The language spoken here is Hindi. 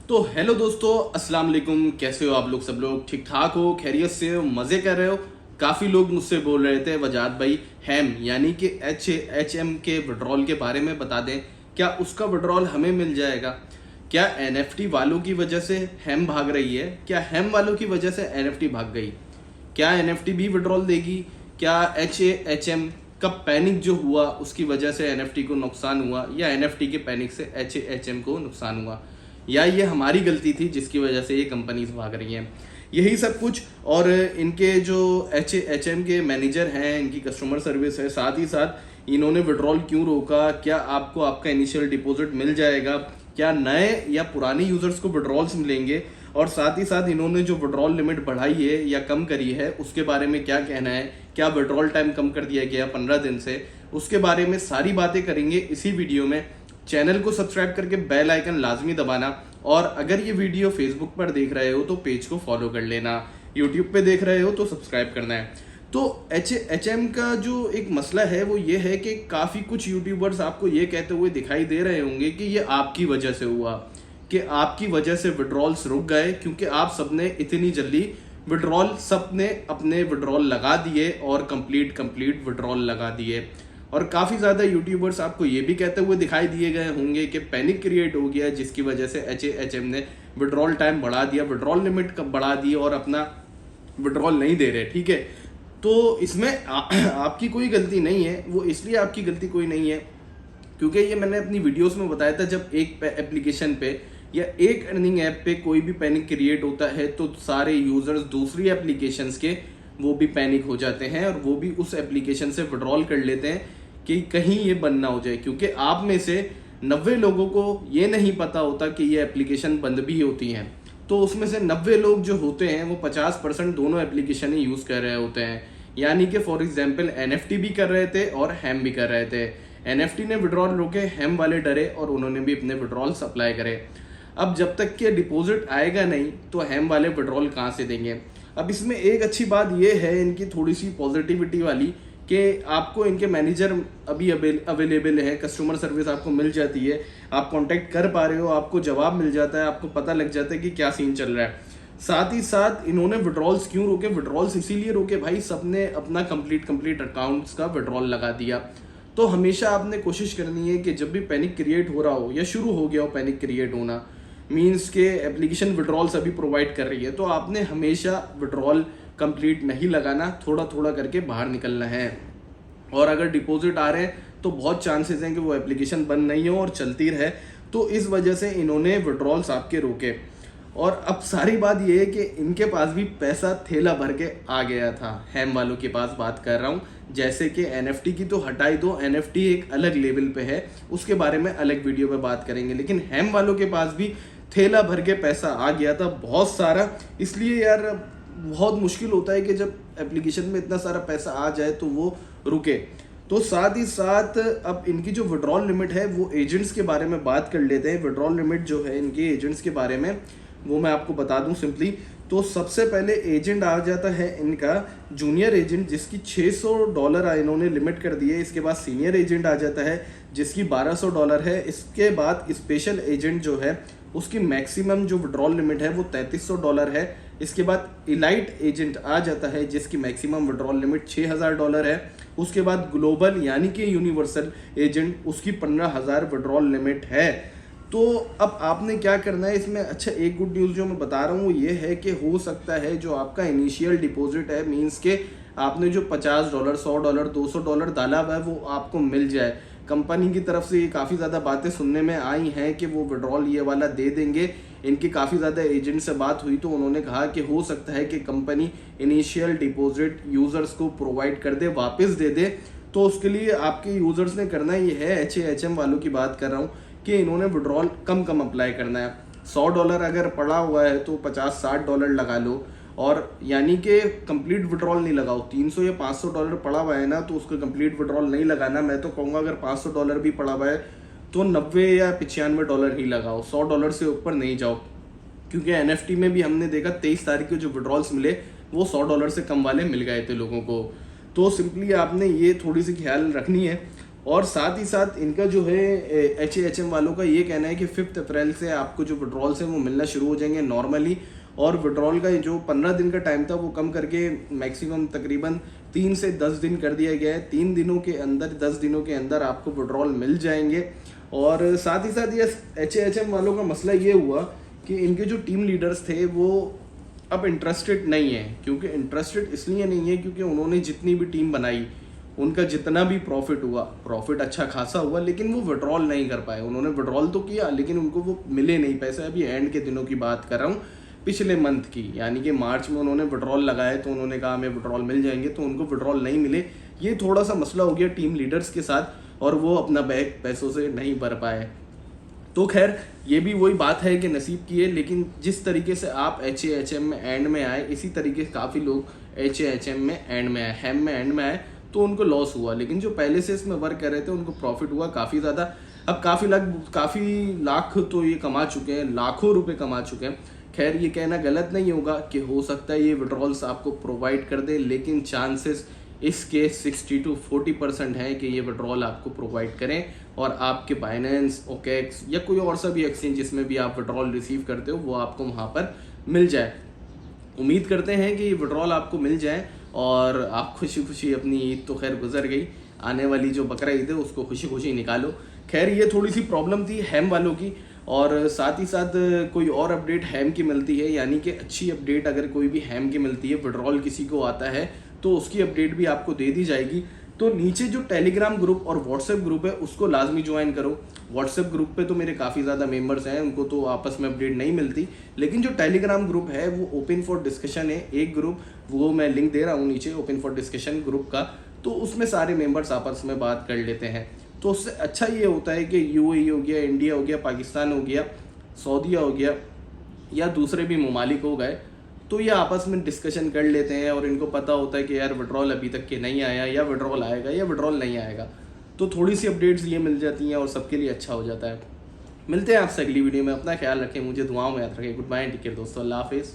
तो हेलो दोस्तों, अस्सलाम वालेकुम। कैसे हो आप लोग? सब लोग ठीक ठाक हो, खैरियत से हो, मज़े कर रहे हो? काफ़ी लोग मुझसे बोल रहे थे वजाद भाई हैम यानी कि HM के विड्रॉल के बारे में बता दें, क्या उसका विड्रॉल हमें मिल जाएगा? क्या NFT वालों की वजह से हैम भाग रही है? क्या हैम वालों की वजह से NFT भाग गई? क्या NFT भी विड्रॉल देगी? क्या HM का पैनिक जो हुआ उसकी वजह से NFT को नुकसान हुआ, या NFT के पैनिक से HM को नुकसान हुआ, या ये हमारी गलती थी जिसकी वजह से ये कंपनीज भाग रही हैं? यही सब कुछ। और इनके जो HM के मैनेजर हैं, इनकी कस्टमर सर्विस है, साथ ही साथ इन्होंने विड्रॉल क्यों रोका, क्या आपको आपका इनिशियल डिपॉजिट मिल जाएगा, क्या नए या पुराने यूजर्स को विड्रॉल्स मिलेंगे, और साथ ही साथ इन्होंने जो विड्रॉल लिमिट बढ़ाई है या कम करी है उसके बारे में क्या कहना है, क्या विड्रॉल टाइम कम कर दिया गया 15 दिन से, उसके बारे में सारी बातें करेंगे इसी वीडियो में। चैनल को सब्सक्राइब करके बेल आइकन लाजमी दबाना, और अगर ये वीडियो फेसबुक पर देख रहे हो तो पेज को फॉलो कर लेना, यूट्यूब पे देख रहे हो तो सब्सक्राइब करना है। तो HM का जो एक मसला है वो ये है कि काफ़ी कुछ यूट्यूबर्स आपको ये कहते हुए दिखाई दे रहे होंगे कि ये आपकी वजह से हुआ, कि आपकी वजह से विड्रॉल्स रुक गए, क्योंकि आप सबने इतनी जल्दी विड्रॉल सबने अपने विड्रॉल लगा दिए और कंप्लीट विड्रॉल लगा दिए। और काफ़ी ज़्यादा यूट्यूबर्स आपको ये भी कहते हुए दिखाई दिए गए होंगे कि पैनिक क्रिएट हो गया जिसकी वजह से HM ने विड्रॉल टाइम बढ़ा दिया, विड्रॉल लिमिट बढ़ा दी और अपना विड्रॉल नहीं दे रहे। ठीक है, तो इसमें आपकी कोई गलती नहीं है। वो इसलिए आपकी गलती कोई नहीं है क्योंकि ये मैंने अपनी वीडियोस में बताया था, जब एक एप्लीकेशन पे या एक अर्निंग ऐप पे कोई भी पैनिक क्रिएट होता है तो सारे यूजर्स दूसरी एप्लीकेशंस के वो भी पैनिक हो जाते हैं और वो भी उस एप्लीकेशन से विड्रॉल कर लेते हैं कि कहीं ये बंद ना हो जाए, क्योंकि आप में से 90 लोगों को ये नहीं पता होता कि ये एप्लीकेशन बंद भी होती हैं। तो उसमें से 90 लोग जो होते हैं वो 50% दोनों एप्लीकेशन ही यूज़ कर रहे होते हैं। यानी कि फॉर एग्जाम्पल NFT भी कर रहे थे और हैम भी कर रहे थे। NFT ने विड्रॉल रोके, हैम वाले डरे और उन्होंने भी अपने विड्रॉल सप्लाई करे। अब जब तक कि डिपॉजिट आएगा नहीं तो हैम वाले विड्रॉल कहाँ से देंगे? अब इसमें एक अच्छी बात यह है इनकी थोड़ी सी पॉजिटिविटी वाली, कि आपको इनके मैनेजर अभी अवेलेबल है, कस्टमर सर्विस आपको मिल जाती है, आप कांटेक्ट कर पा रहे हो, आपको जवाब मिल जाता है, आपको पता लग जाता है कि क्या सीन चल रहा है। साथ ही साथ इन्होंने विड्रॉल्स क्यों रोके? विड्रॉल्स इसीलिए रोके भाई, सबने अपना कंप्लीट अकाउंट्स का विड्रॉल लगा दिया। तो हमेशा आपने कोशिश करनी है कि जब भी पैनिक क्रिएट हो रहा हो या शुरू हो गया हो पैनिक क्रिएट होना, मीन्स के एप्लीकेशन विड्रॉल्स अभी प्रोवाइड कर रही है, तो आपने हमेशा विड्रॉल कंप्लीट नहीं लगाना, थोड़ा थोड़ा करके बाहर निकलना है। और अगर डिपॉजिट आ रहे हैं तो बहुत चांसेस हैं कि वो एप्लीकेशन बंद नहीं हो और चलती रहे। तो इस वजह से इन्होंने विड्रॉल्स आपके रोके। और अब सारी बात ये है कि इनके पास भी पैसा थैला भर के आ गया था, हैम वालों के पास बात कर रहा हूँ। जैसे कि NFT की तो हटाई दो, NFT एक अलग लेवल पे है, उसके बारे में अलग वीडियो पे बात करेंगे, लेकिन हैम वालों के पास भी थैला भर के पैसा आ गया था, बहुत सारा। इसलिए यार बहुत मुश्किल होता है कि जब एप्लीकेशन में इतना सारा पैसा आ जाए तो वो रुके। तो साथ ही साथ अब इनकी जो विड्रॉल लिमिट है वो एजेंट्स के बारे में बात कर लेते हैं। विड्रॉल लिमिट जो है इनके एजेंट्स के बारे में वो मैं आपको बता दूं सिंपली। तो सबसे पहले एजेंट आ जाता है इनका जूनियर एजेंट, जिसकी $600 इन्होंने लिमिट कर दी है। इसके बाद सीनियर एजेंट आ जाता है जिसकी $1200 है। इसके बाद स्पेशल एजेंट जो है उसकी मैक्सिमम जो विड्रॉल लिमिट है वो $3300 है। इसके बाद इलाइट एजेंट आ जाता है जिसकी मैक्सिमम विड्रॉल लिमिट $6000 है। उसके बाद ग्लोबल यानी कि यूनिवर्सल एजेंट, उसकी 15000 विड्रॉल लिमिट है। तो अब आपने क्या करना है इसमें? अच्छा, एक गुड न्यूज़ जो मैं बता रहा हूँ वो ये है कि हो सकता है जो आपका इनिशियल डिपॉजिट है, मीन्स के आपने जो $50, $100, $200 डाला हुआ है वो आपको मिल जाए। कंपनी की तरफ से ये काफ़ी ज़्यादा बातें सुनने में आई हैं कि वो विड्रॉल ये वाला दे देंगे। इनकी काफ़ी ज़्यादा एजेंट से बात हुई तो उन्होंने कहा कि हो सकता है कि कंपनी इनिशियल डिपॉजिट यूज़र्स को प्रोवाइड कर दे, वापस दे दे। तो उसके लिए आपके यूज़र्स ने करना ये है, HM वालों की बात कर रहा हूँ, कि इन्होंने विड्रॉल कम अप्लाई करना है। $100 अगर पड़ा हुआ है तो $50-60 लगा लो, और यानी कि कंप्लीट विड्रॉल नहीं लगाओ। $300 या $500 पड़ा हुआ है ना तो उसका कंप्लीट विड्रॉल नहीं लगाना। मैं तो कहूँगा अगर $500 भी पड़ा हुआ है तो $90 या $95 ही लगाओ, $100 से ऊपर नहीं जाओ। क्योंकि NFT में भी हमने देखा 23 तारीख को जो विड्रॉल्स मिले वो $100 से कम वाले मिल गए थे लोगों को। तो सिंपली आपने ये थोड़ी सी ख्याल रखनी है। और साथ ही साथ इनका जो है HAHM वालों का ये कहना है कि 5 अप्रैल से आपको जो विड्रॉल्स हैं वो मिलना शुरू हो जाएंगे नॉर्मली, और विड्रॉल का जो 15 दिन का टाइम था वो कम करके मैक्सिमम तकरीबन 3 से 10 दिन कर दिया गया है। 3 दिनों के अंदर 10 दिनों के अंदर आपको विड्रॉल मिल जाएंगे। और साथ ही साथ ये HAHM वालों का मसला ये हुआ कि इनके जो टीम लीडर्स थे वो अब इंटरेस्टेड नहीं है। क्योंकि इंटरेस्टेड इसलिए नहीं है क्योंकि उन्होंने जितनी भी टीम बनाई, उनका जितना भी प्रॉफिट हुआ, प्रॉफिट अच्छा खासा हुआ, लेकिन वो विड्रॉल नहीं कर पाए। उन्होंने विड्रॉल तो किया लेकिन उनको वो मिले नहीं पैसे। अभी एंड के दिनों की बात कर रहा हूँ, पिछले मंथ की, यानी कि मार्च में उन्होंने विड्रॉल लगाए तो उन्होंने कहा हमें विड्रॉल मिल जाएंगे, तो उनको विड्रॉल नहीं मिले। ये थोड़ा सा मसला हो गया टीम लीडर्स के साथ और वो अपना बैग पैसों से नहीं भर पाए। तो खैर ये भी वही बात है कि नसीब की है, लेकिन जिस तरीके से आप HAHM में एंड में आए, इसी तरीके से काफ़ी लोग HAHM में एंड में आए, हैम में एंड में आए, तो उनको लॉस हुआ। लेकिन जो पहले से इसमें वर्क कर रहे थे उनको प्रॉफिट हुआ काफ़ी ज़्यादा। अब काफ़ी लाख तो ये कमा चुके हैं, लाखों रुपए कमा चुके हैं। खैर ये कहना गलत नहीं होगा कि हो सकता है ये विड्रॉल्स आपको प्रोवाइड कर दे, लेकिन चांसेस इसके 60 to 40% है कि ये विड्रॉल आपको प्रोवाइड करें और आपके बाइनेंस, OKX या कोई और सा भी एक्सचेंज जिसमें भी आप विड्रॉल रिसीव करते हो वो आपको वहाँ पर मिल जाए। उम्मीद करते हैं कि ये विड्रॉल आपको मिल जाए और आप खुशी खुशी, अपनी ईद तो खैर गुजर गई, आने वाली जो बकरा ईद है उसको खुशी खुशी निकालो। खैर ये थोड़ी सी प्रॉब्लम थी हैम वालों की, और साथ ही साथ कोई और अपडेट हैम की मिलती है, यानी कि अच्छी अपडेट अगर कोई भी हैम की मिलती है, विड्रॉल किसी को आता है तो उसकी अपडेट भी आपको दे दी जाएगी। तो नीचे जो टेलीग्राम ग्रुप और व्हाट्सएप ग्रुप है उसको लाजमी ज्वाइन करो। व्हाट्सएप ग्रुप पे तो मेरे काफ़ी ज़्यादा मेंबर्स हैं, उनको तो आपस में अपडेट नहीं मिलती, लेकिन जो टेलीग्राम ग्रुप है वो ओपन फॉर डिस्कशन है। एक ग्रुप, वो मैं लिंक दे रहा हूँ नीचे, ओपन फॉर डिस्कशन ग्रुप का, तो उसमें सारे मेंबर्स आपस में बात कर लेते हैं। तो उससे अच्छा ये होता है कि UAE हो गया, इंडिया हो गया, पाकिस्तान हो गया, सऊदीया हो गया या दूसरे भी ममालिक हो गए, तो ये आपस में डिस्कशन कर लेते हैं और इनको पता होता है कि यार विड्रॉल अभी तक के नहीं आया, या विड्रॉल आएगा या विड्रॉल नहीं आएगा। तो थोड़ी सी अपडेट्स ये मिल जाती हैं और सबके लिए अच्छा हो जाता है। मिलते हैं आपसे अगली वीडियो में। अपना ख्याल रखें, मुझे दुआओं में याद रखें। गुड बाय, टेक केयर दोस्तों, अल्लाह हाफिज़।